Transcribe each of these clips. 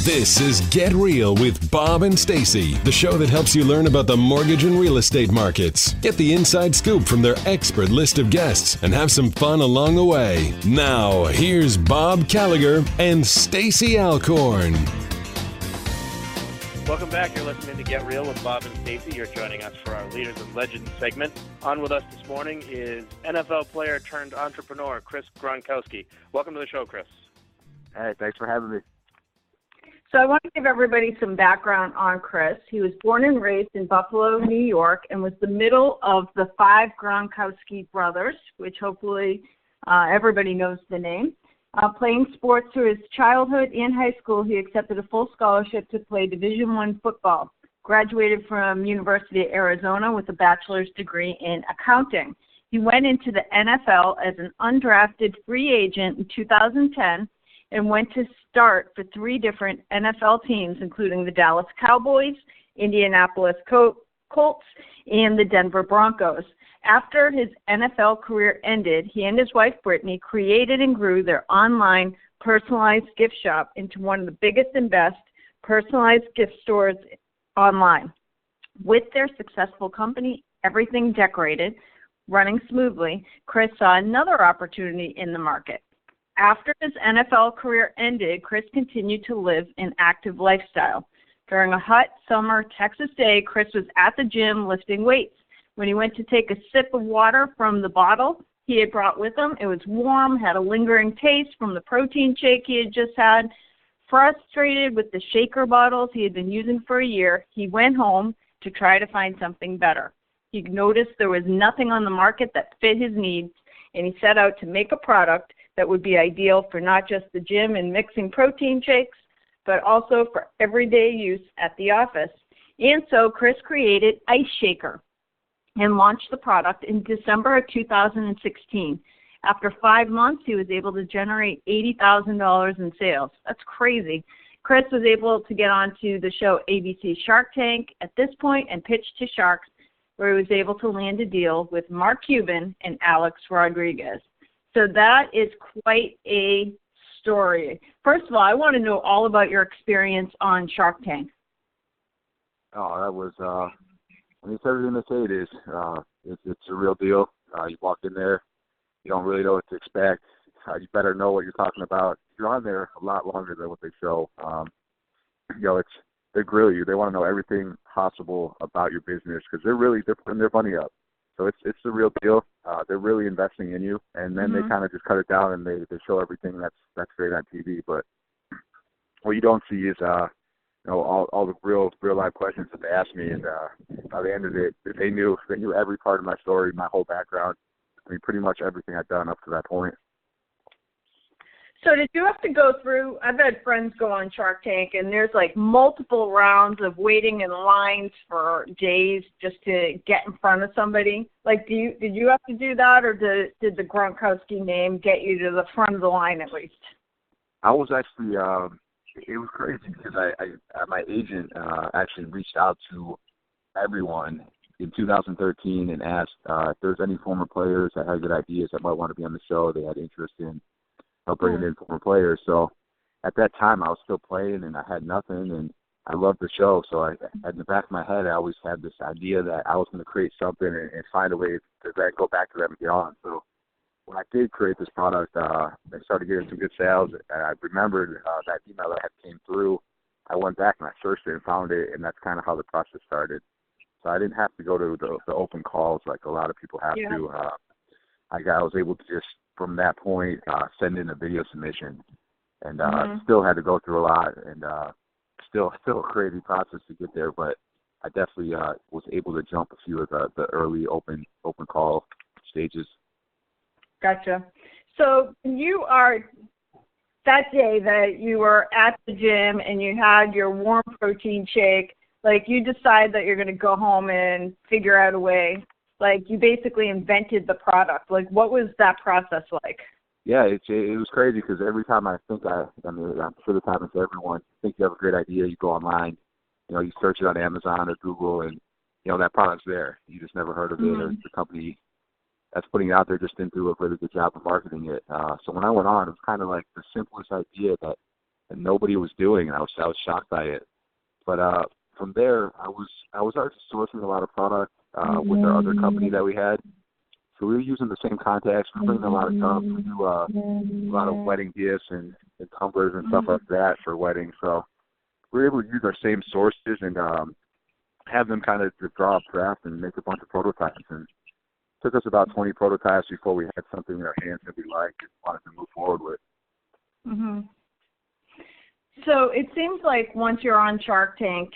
This is Get Real with Bob and Stacy, the show that helps you learn about the mortgage and real estate markets. Get the inside scoop from their expert list of guests and have some fun along the way. Now, here's Bob Gallagher and Stacy Alcorn. Welcome back. You're listening to Get Real with Bob and Stacy. You're joining us for our Leaders and Legends segment. On with us this morning is NFL player turned entrepreneur, Chris Gronkowski. Welcome to the show, Chris. Hey, thanks for having me. So I want to give everybody some background on Chris. He was born and raised in Buffalo, New York, and was the middle of the 5 Gronkowski brothers, which hopefully everybody knows the name. Playing sports through his childhood and high school, he accepted a full scholarship to play Division I football. Graduated from University of Arizona with a bachelor's degree in accounting. He went into the NFL as an undrafted free agent in 2010 and went to start for 3 different NFL teams, including the Dallas Cowboys, Indianapolis Colts, and the Denver Broncos. After his NFL career ended, he and his wife, Brittany, created and grew their online personalized gift shop into one of the biggest and best personalized gift stores online. With their successful company, everything decorated, running smoothly, Chris saw another opportunity in the market. After his NFL career ended, Chris continued to live an active lifestyle. During a hot summer Texas day, Chris was at the gym lifting weights. When he went to take a sip of water from the bottle he had brought with him, it was warm, had a lingering taste from the protein shake he had just had. Frustrated with the shaker bottles he had been using for a year, he went home to try to find something better. He noticed there was nothing on the market that fit his needs, and he set out to make a product that would be ideal for not just the gym and mixing protein shakes, but also for everyday use at the office. And so Chris created Ice Shaker and launched the product in December of 2016. After 5 months, he was able to generate $80,000 in sales. That's crazy. Chris was able to get onto the show ABC Shark Tank at this point and pitch to Sharks, where he was able to land a deal with Mark Cuban and Alex Rodriguez. So that is quite a story. First of all, I want to know all about your experience on Shark Tank. Oh, that was, it's everything they say it is. It's a real deal. You walk in there, you don't really know what to expect. You better know what you're talking about. You're on there a lot longer than what they show. They grill you. They want to know everything possible about your business because they're putting their money up. So it's the real deal. They're really investing in you, and then they kind of just cut it down and they show everything that's great on TV. But what you don't see is all the real life questions that they asked me, and by the end of it, they knew every part of my story, my whole background. I mean, pretty much everything I've done up to that point. So did you have to go through, I've had friends go on Shark Tank, and there's like multiple rounds of waiting in lines for days just to get in front of somebody. Like, did you have to do that, or did the Gronkowski name get you to the front of the line at least? I was actually, it was crazy because my agent actually reached out to everyone in 2013 and asked if there's any former players that had good ideas that might want to be on the show. They had interest in bringing in former players. So at that time, I was still playing, and I had nothing, and I loved the show. So in the back of my head, I always had this idea that I was going to create something and find a way to then go back to them and get on. So when I did create this product, I started getting some good sales, and I remembered that email that came through. I went back and I searched it and found it, and that's kind of how the process started. So I didn't have to go to the open calls like a lot of people have to. I was able to just, from that point, send in a video submission, and still had to go through a lot, and still a crazy process to get there, but I definitely was able to jump a few of the early open call stages. Gotcha. So you are, that day that you were at the gym and you had your warm protein shake, like you decide that you're going to go home and figure out a way. Like you basically invented the product. Like what was that process like? Yeah, it was crazy because every time I think I'm sure this happens to everyone, you think you have a great idea, you go online, you search it on Amazon or Google, and, that product's there. You just never heard of it, or the company that's putting it out there just didn't do a really good job of marketing it. So when I went on, it was kind of like the simplest idea that that nobody was doing, and I was shocked by it. But from there, I was already sourcing a lot of product with our other company that we had. So we were using the same contacts. We were bringing a lot of cups. We do a lot of wedding gifts and tumblers and stuff like that for weddings. So we were able to use our same sources and have them kind of draw up draft and make a bunch of prototypes. And it took us about 20 prototypes before we had something in our hands that we liked and wanted to move forward with. Mm-hmm. So it seems like once you're on Shark Tank,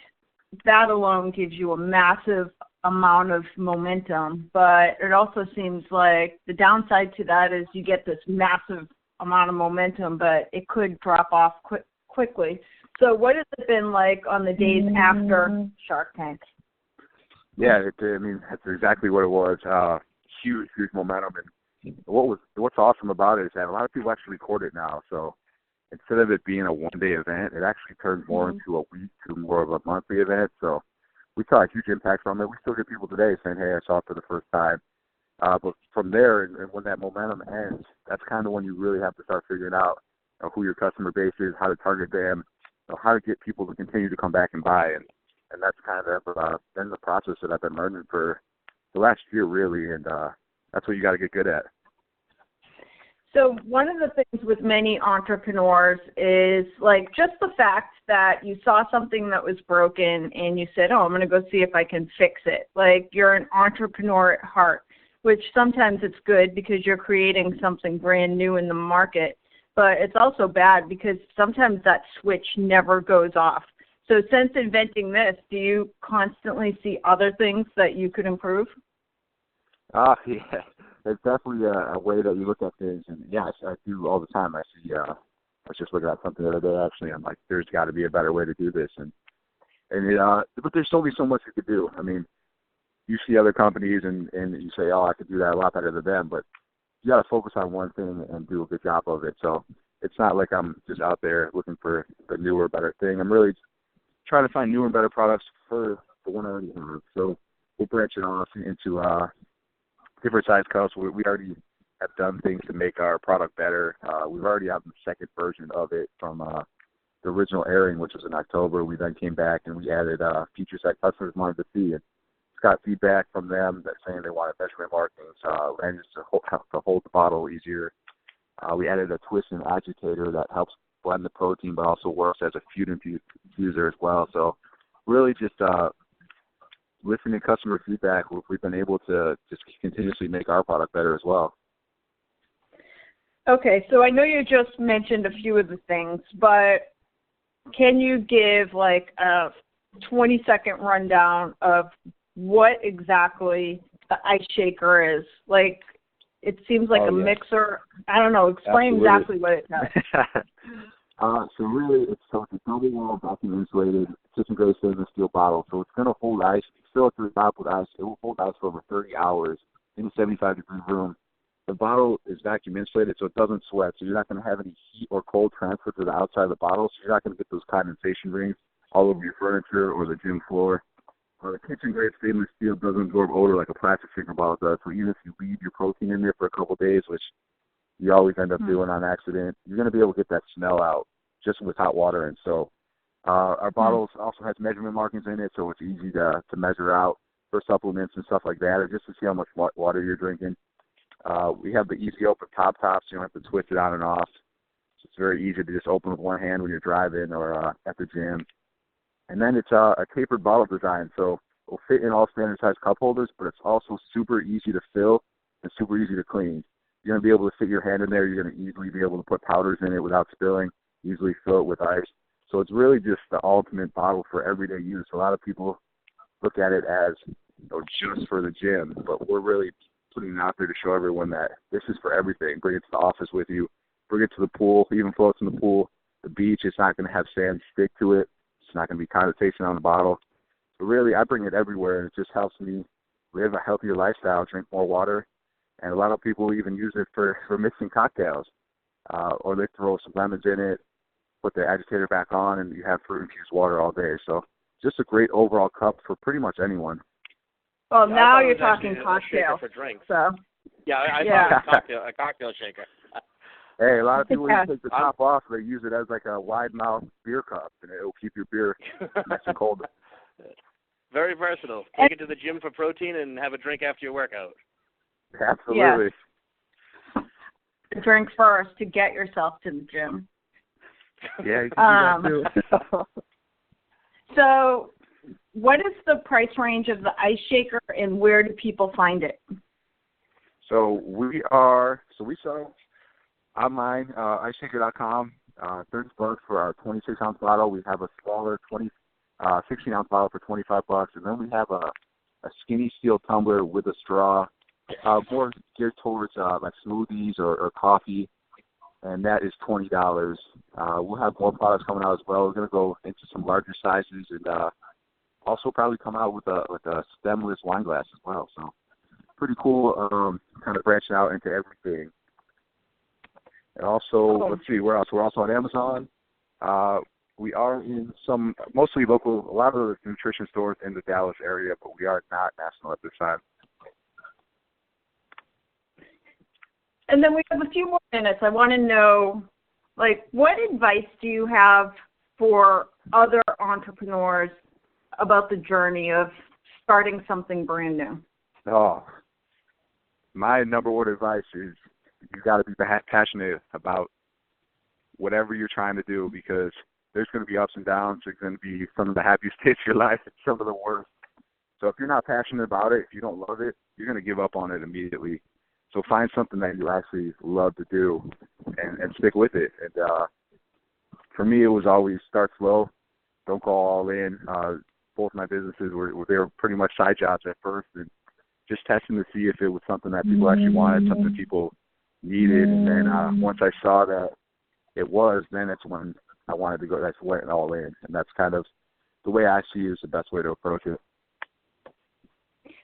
that alone gives you a massive amount of momentum, but it also seems like the downside to that is you get this massive amount of momentum, but it could drop off quickly. So what has it been like on the days after Shark Tank? Yeah, that's exactly what it was. Huge momentum. And what's awesome about it is that a lot of people actually record it now. So instead of it being a one-day event, it actually turned more into a week to more of a monthly event. So we saw a huge impact from it. We still get people today saying, hey, I saw it for the first time. But from there, and when that momentum ends, that's kind of when you really have to start figuring out who your customer base is, how to target them, how to get people to continue to come back and buy. And that's kind of been the process that I've been learning for the last year, really. And that's what you got to get good at. So one of the things with many entrepreneurs is like just the fact that you saw something that was broken and you said, I'm going to go see if I can fix it. Like you're an entrepreneur at heart, which sometimes it's good because you're creating something brand new in the market, but it's also bad because sometimes that switch never goes off. So since inventing this, do you constantly see other things that you could improve? Yeah. It's definitely a way that you look at things, and yeah, I do all the time. I see. I was just looking at something the other day. Actually, I'm like, there's got to be a better way to do this, but there's only so much you could do. I mean, you see other companies, and you say, I could do that a lot better than them, but you got to focus on one thing and do a good job of it. So it's not like I'm just out there looking for the newer, better thing. I'm really trying to find newer and better products for the one I already have. So we're branching off into different size cups. We already have done things to make our product better. We've already had the second version of it from the original airing, which was in October. We then came back and we added features that customers wanted to see. And it's got feedback from them that saying they wanted measurement markings and just to hold the bottle easier. We added a twist and agitator that helps blend the protein, but also works as a food infuser as well. So really just listening to customer feedback, we've been able to just continuously make our product better as well. Okay, so I know you just mentioned a few of the things, but can you give like a 20-second rundown of what exactly the ice shaker is? Like, it seems like a mixer. I don't know. Explain exactly what it does. So really, it's a double-wall, vacuum-insulated, kitchen-grade stainless steel bottle. So it's going to hold ice. If you fill it to the top with ice, it will hold ice for over 30 hours in a 75-degree room. The bottle is vacuum-insulated, so it doesn't sweat. So you're not going to have any heat or cold transfer to the outside of the bottle. So you're not going to get those condensation rings all over your furniture or the gym floor. The kitchen-grade stainless steel doesn't absorb odor like a plastic shaker bottle does. So even if you leave your protein in there for a couple of days, which you always end up doing on accident, you're going to be able to get that smell out just with hot water. And so our bottles also has measurement markings in it, so it's easy to measure out for supplements and stuff like that, or just to see how much water you're drinking. We have the easy open top, so you don't have to twist it on and off. So it's very easy to just open with one hand when you're driving or at the gym. And then it's a tapered bottle design, so it will fit in all standard size cup holders, but it's also super easy to fill and super easy to clean. You're going to be able to fit your hand in there. You're going to easily be able to put powders in it without spilling, easily fill it with ice. So it's really just the ultimate bottle for everyday use. A lot of people look at it as just for the gym, but we're really putting it out there to show everyone that this is for everything. Bring it to the office with you. Bring it to the pool, even floats in the pool. The beach, it's not going to have sand stick to it. It's not going to be condensation on the bottle. So really, I bring it everywhere, and it just helps me live a healthier lifestyle, drink more water. And a lot of people even use it for mixing cocktails, or they throw some lemons in it, put the agitator back on, and you have fruit-infused water all day. So just a great overall cup for pretty much anyone. Well, now you're talking cocktails. For drinks. So. Yeah, I thought it was a cocktail shaker. Hey, a lot of people Yeah. take the top off. They use it as like a wide mouth beer cup, and it'll keep your beer nice and cold. Very versatile. Take it to the gym for protein and have a drink after your workout. Absolutely. Drink first to get yourself to the gym. Yeah, you can do that too. So, what is the price range of the ice shaker, and where do people find it? So we sell online, iceshaker.com, $30 for our 26-ounce bottle. We have a smaller 16-ounce bottle for $25, and then we have a skinny steel tumbler with a straw, more geared towards like smoothies or coffee, and that is $20. We'll have more products coming out as well. We're going to go into some larger sizes, and also probably come out with a stemless wine glass as well. So pretty cool, kind of branching out into everything. And also, let's see, where else? We're also on Amazon. We are in some, mostly local, a lot of the nutrition stores in the Dallas area, but we are not national at this time. And then we have a few more minutes. I want to know, like, what advice do you have for other entrepreneurs about the journey of starting something brand new? Oh, my number one advice is you got to be passionate about whatever you're trying to do, because there's going to be ups and downs. There's going to be some of the happiest days of your life and some of the worst. So if you're not passionate about it, if you don't love it, you're going to give up on it immediately. So find something that you actually love to do and stick with it. And for me, it was always start slow. Don't go all in. Both my businesses they were pretty much side jobs at first, and just testing to see if it was something that people actually wanted, something people needed. And then once I saw that it was, then that's when I wanted to go. That's went all in, and that's kind of the way I see it is the best way to approach it.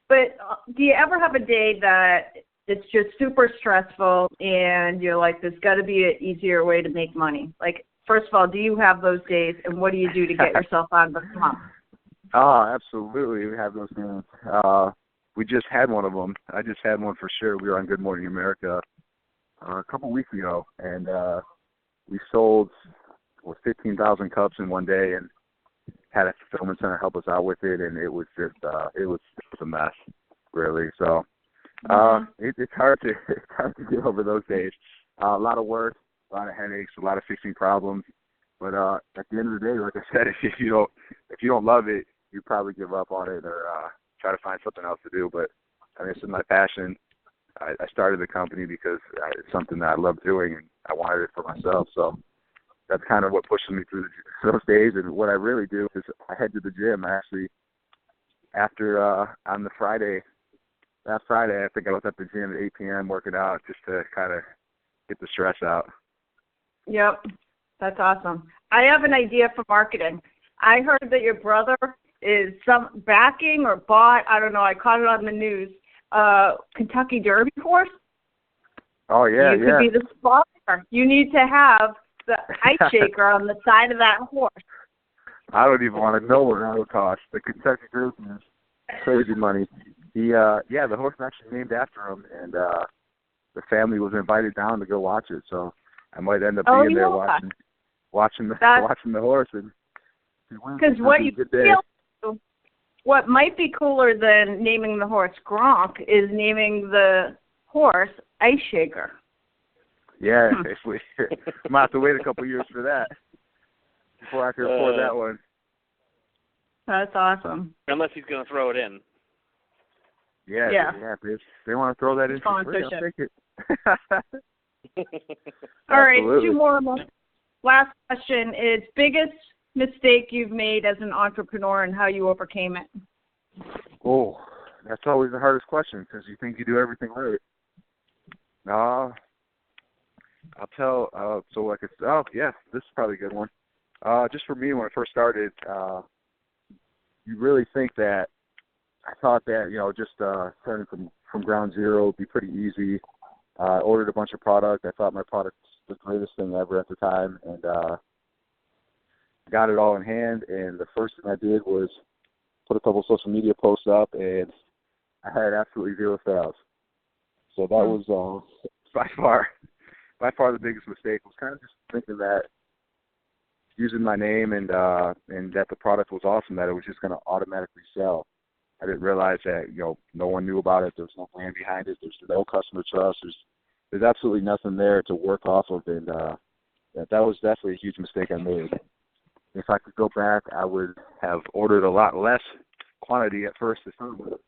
But do you ever have a day that it's just super stressful and you're like, there's got to be an easier way to make money? Like, first of all, do you have those days, and what do you do to get yourself out of the slump? Oh, absolutely. We have those days. We just had one of them. I just had one for sure. We were on Good Morning America a couple weeks ago, and we sold 15,000 cups in one day, and had a fulfillment center help us out with it, and it was just it was a mess, really. So it's hard to get over those days. A lot of work, a lot of headaches, a lot of fixing problems. But at the end of the day, like I said, if you don't love it, you probably give up on it or try to find something else to do. But I mean, this is my passion. I started the company because it's something that I love doing, and I wanted it for myself. So that's kind of what pushes me through those days. And what I really do is I head to the gym. I actually, after on the Friday, that Friday, I think I was at the gym at 8 p.m. working out just to kind of get the stress out. Yep, that's awesome. I have an idea for marketing. I heard that your brother is backing or bought, I don't know, I caught it on the news, Kentucky Derby horse. Oh, yeah, You could be the sponsor. You need to have the ice shaker on the side of that horse. I don't even want to know what that would cost. The Kentucky Derby is crazy money. The horse is actually named after him, and the family was invited down to go watch it. So I might end up being there watching the horse. Because what might be cooler than naming the horse Gronk is naming the horse Ice Shaker. Yeah, I'm going to have to wait a couple years for that before I can afford that one. That's awesome. Unless he's going to throw it in. Yeah. If they want to throw that in for free, I'll take it. All right, two more. Last question is biggest mistake you've made as an entrepreneur and how you overcame it? Oh, that's always the hardest question because you think you do everything right. I'll tell. This is probably a good one. Just for me, when I first started, you really think that I thought that just starting from ground zero would be pretty easy. I ordered a bunch of product. I thought my product was the greatest thing ever at the time, and got it all in hand. And the first thing I did was put a couple social media posts up, and I had absolutely zero sales. So that was by far by far the biggest mistake was kind of just thinking that using my name and that the product was awesome, that it was just going to automatically sell. I didn't realize that, no one knew about it. There's no brand behind it. There's no customer trust. There's absolutely nothing there to work off of, and that was definitely a huge mistake I made. If I could go back, I would have ordered a lot less quantity at first to start with,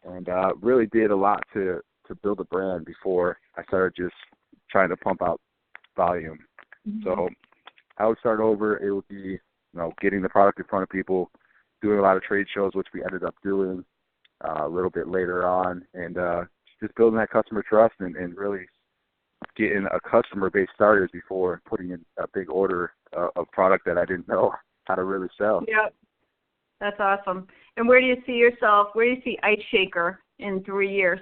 and really did a lot to build a brand before I started just trying to pump out volume. Mm-hmm. So I would start over. It would be, getting the product in front of people, doing a lot of trade shows, which we ended up doing a little bit later on, and just building that customer trust and really getting a customer base started before putting in a big order of product that I didn't know how to really sell. Yep. That's awesome. And where do you see Ice Shaker in 3 years?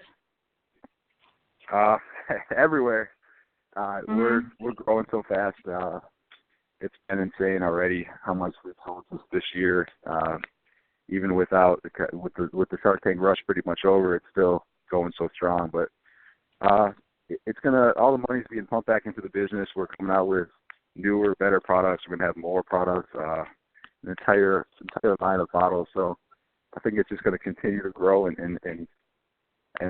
Everywhere. We're growing so fast. It's been insane already how much we've sold this year. Even with the Shark Tank rush pretty much over, it's still going so strong. But it's all the money's being pumped back into the business. We're coming out with newer, better products. We're gonna have more products, an entire line of bottles. So I think it's just going to continue to grow. And in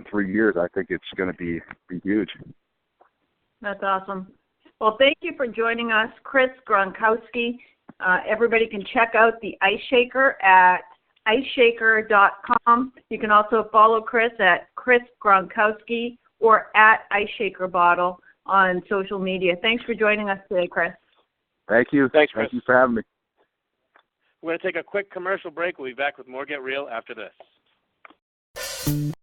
3 years, I think it's going to be huge. That's awesome. Well, thank you for joining us, Chris Gronkowski. Everybody can check out the Ice Shaker at iceshaker.com. You can also follow Chris at Chris Gronkowski or at Ice Shaker Bottle on social media. Thanks for joining us today, Chris. Thank you. Thanks, Chris. Thank you for having me. We're going to take a quick commercial break. We'll be back with more Get Real after this.